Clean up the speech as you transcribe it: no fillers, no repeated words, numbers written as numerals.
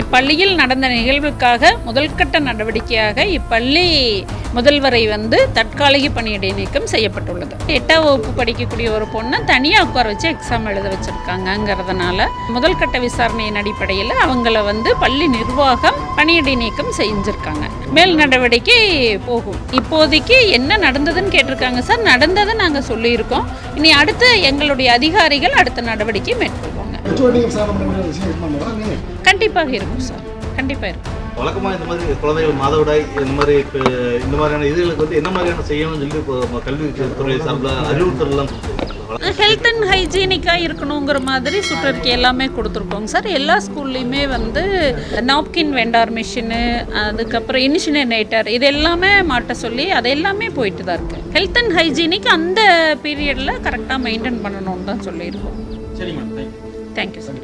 இப்பள்ளியில் நடந்த நிகழ்வுக்காக முதல்கட்ட நடவடிக்கையாக இப்பள்ளி முதல்வரை தற்காலிக பணியிடை நீக்கம் செய்யப்பட்டுள்ளது. 8ஆம் வகுப்பு படிக்கக்கூடிய ஒரு பொண்ணை தனியாக உட்கார வச்சு எக்ஸாம் எழுத வச்சுருக்காங்கங்கிறதுனால முதல்கட்ட விசாரணையின் அடிப்படையில் அவங்கள பள்ளி நிர்வாகம் பணியிடை நீக்கம் செஞ்சுருக்காங்க. மேல் நடவடிக்கை போகும். இப்போதைக்கு என்ன நடந்ததுன்னு கேட்டிருக்காங்க சார். நடந்ததை நாங்கள் சொல்லியிருக்கோம். இனி அடுத்து எங்களுடைய அதிகாரிகள் அடுத்த நடவடிக்கை மேற்கொள்வாங்க. கண்டிப்பாக இருக்கும் சார், கண்டிப்பாக இருக்கும். வழக்கமாக இந்த மாதிரி குழந்தைகள் மாதவிடாய் இந்த மாதிரியான இதுகளுக்கு என்ன மாதிரியான செய்யணும்னு சொல்லி இப்போ கல்வித்துறை சார்பில் அறிவுறுத்தலாம் கொடுத்துருக்கோம். ஹெல்த் அண்ட் ஹைஜீனிக்காக இருக்கணுங்கிற மாதிரி சுற்றறிக்கை எல்லாமே கொடுத்துருக்கோங்க சார். எல்லா ஸ்கூல்லையுமே நாப்கின் வெண்டார் மிஷினு, அதுக்கப்புறம் இனிஷினேட்டர், இது எல்லாமே மாட்ட சொல்லி அது எல்லாமே போயிட்டு தான் இருக்குது. ஹெல்த் அண்ட் ஹைஜீனிக் அந்த பீரியடில் கரெக்டாக மெயின்டைன் பண்ணணும்னு தான் சொல்லியிருக்கோம். சரி மேடம், தேங்க்யூ சார்.